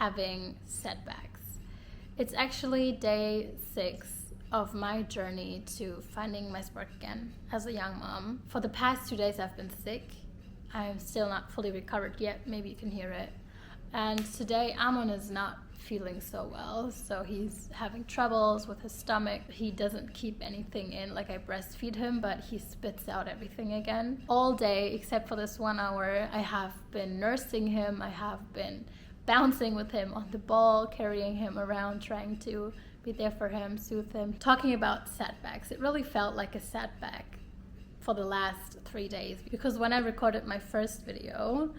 having setbacks. It's actually day 6 of my journey to finding my spark again as a young mom. For the past 2 days I've been sick. I'm still not fully recovered yet, maybe you can hear it. And today Amon is not feeling so well, so he's having troubles with his stomach. He doesn't keep anything in, like I breastfeed him, but he spits out everything again. All day, except for this 1 hour, I have been nursing him, I have been bouncing with him on the ball, carrying him around, trying to be there for him, soothe him. Talking about setbacks, it really felt like a setback for the last 3 days, because when I recorded my first video,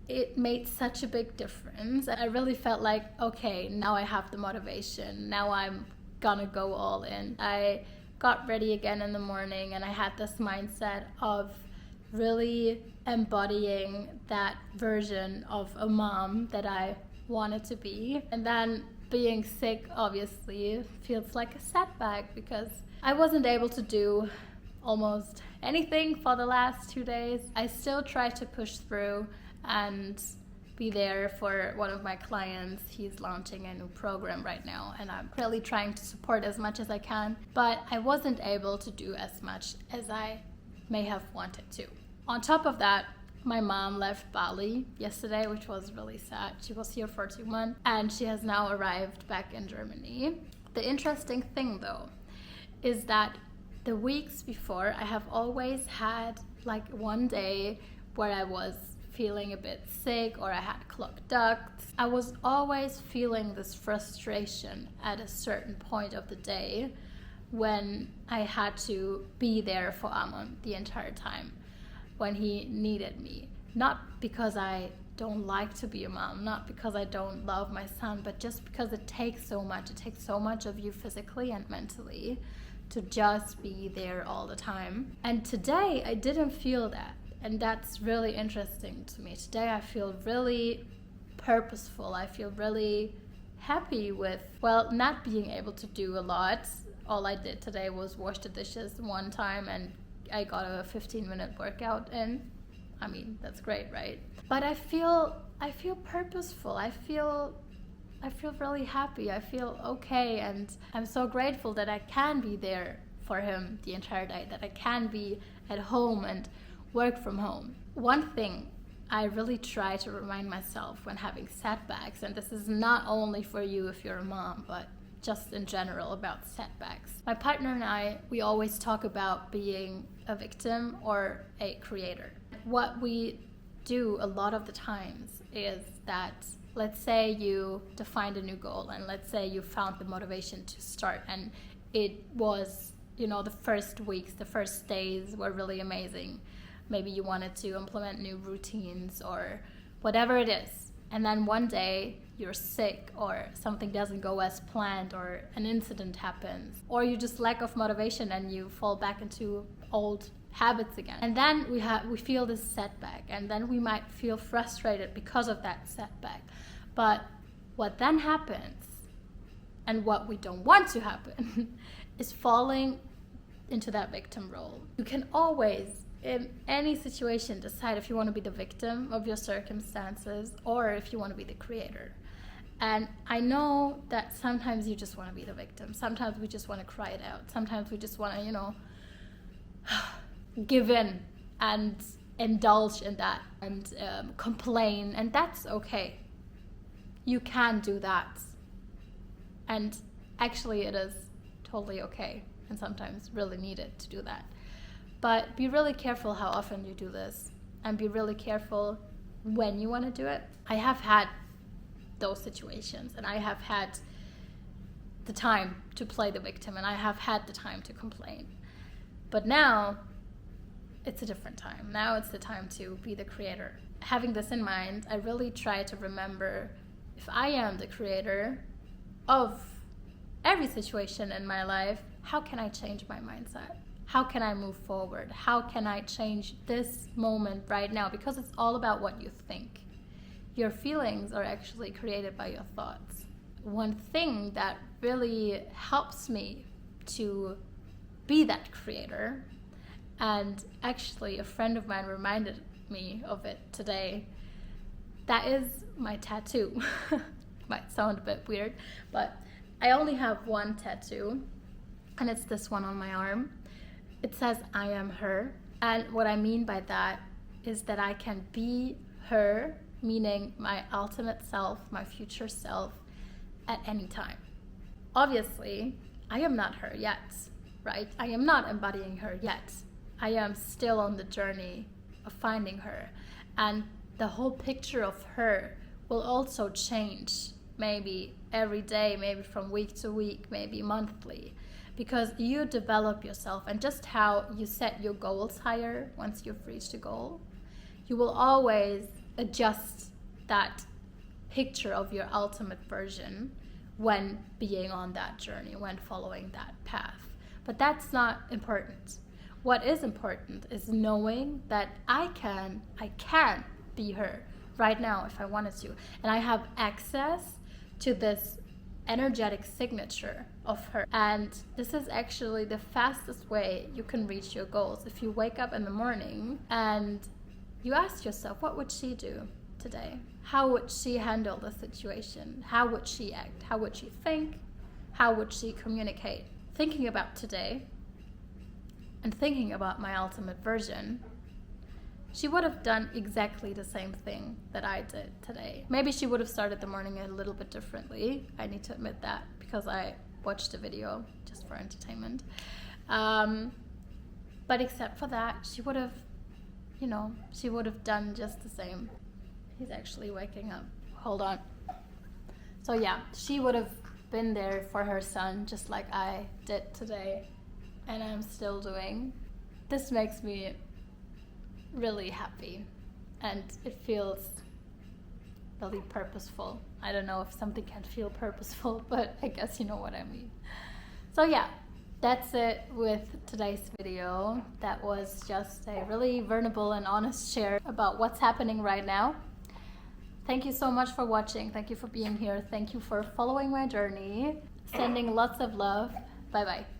it made such a big difference. I really felt like, okay, now I have the motivation, now I'm gonna go all in. I got ready again in the morning and I had this mindset of really embodying that version of a mom that I wanted to be. And then being sick obviously feels like a setback, because I wasn't able to do almost anything for the last 2 days. I still try to push through and be there for one of my clients. He's launching a new program right now and I'm really trying to support as much as I can, but I wasn't able to do as much as I may have wanted to. On top of that, my mom left Bali yesterday, which was really sad. She was here for 2 months and she has now arrived back in Germany. The interesting thing though is that the weeks before, I have always had like one day where I was feeling a bit sick or I had clogged ducts. I was always feeling this frustration at a certain point of the day when I had to be there for Amon the entire time when he needed me. Not because I don't like to be a mom, not because I don't love my son, but just because it takes so much. It takes so much of you physically and mentally to just be there all the time. And today I didn't feel that. And that's really interesting to me. Today I feel really purposeful. I feel really happy with, well, not being able to do a lot. All I did today was wash the dishes one time and I got a 15-minute workout in. I mean, that's great, right? But I feel purposeful. I feel really happy. I feel okay, and I'm so grateful that I can be there for him the entire day, that I can be at home and work from home. One thing I really try to remind myself when having setbacks, and this is not only for you if you're a mom, but just in general about setbacks. My partner and I, we always talk about being a victim or a creator. What we do a lot of the times is that, let's say you defined a new goal and let's say you found the motivation to start, and it was, the first weeks, the first days were really amazing. Maybe you wanted to implement new routines or whatever it is. And then one day you're sick or something doesn't go as planned or an incident happens or you just lack of motivation and you fall back into old habits again. And then we feel this setback, and then we might feel frustrated because of that setback. But what then happens, and what we don't want to happen, is falling into that victim role. You can always, in any situation, decide if you want to be the victim of your circumstances or if you want to be the creator. And I know that sometimes you just want to be the victim. Sometimes we just want to cry it out. Sometimes we just want to, give in and indulge in that and complain, and that's okay. You can do that. And actually it is totally okay and sometimes really needed to do that. But be really careful how often you do this, and be really careful when you want to do it. I have had those situations, and I have had the time to play the victim, and I have had the time to complain. But now it's a different time. Now it's the time to be the creator. Having this in mind, I really try to remember, if I am the creator of every situation in my life, how can I change my mindset? How can I move forward? How can I change this moment right now? Because it's all about what you think. Your feelings are actually created by your thoughts. One thing that really helps me to be that creator, and actually a friend of mine reminded me of it today, that is my tattoo. Might sound a bit weird, but I only have one tattoo, and it's this one on my arm. It says I am her, and what I mean by that is that I can be her, meaning my ultimate self, my future self, at any time. Obviously, I am not her yet, right? I am not embodying her yet. I am still on the journey of finding her, and the whole picture of her will also change, maybe every day, maybe from week to week, maybe monthly, because you develop yourself, and just how you set your goals higher once you've reached a goal, you will always adjust that picture of your ultimate version when being on that journey, when following that path. But that's not important. What is important is knowing that I can be her right now if I wanted to. And I have access to this energetic signature of her. And this is actually the fastest way you can reach your goals. If you wake up in the morning and you ask yourself, what would she do today? How would she handle the situation? How would she act? How would she think? How would she communicate? Thinking about today and thinking about my ultimate version, she would have done exactly the same thing that I did today. Maybe she would have started the morning a little bit differently. I need to admit that, because I watched the video just for entertainment. But except for that, she would have, she would have done just the same. He's actually waking up. Hold on. So yeah, she would have been there for her son just like I did today, and I'm still doing. This makes me really happy, and it feels really purposeful. I don't know if something can feel purposeful, but I guess you know what I mean. So yeah, that's it with today's video. That was just a really vulnerable and honest share about what's happening right now. Thank you so much for watching. Thank you for being here. Thank you for following my journey. Sending lots of love. Bye bye.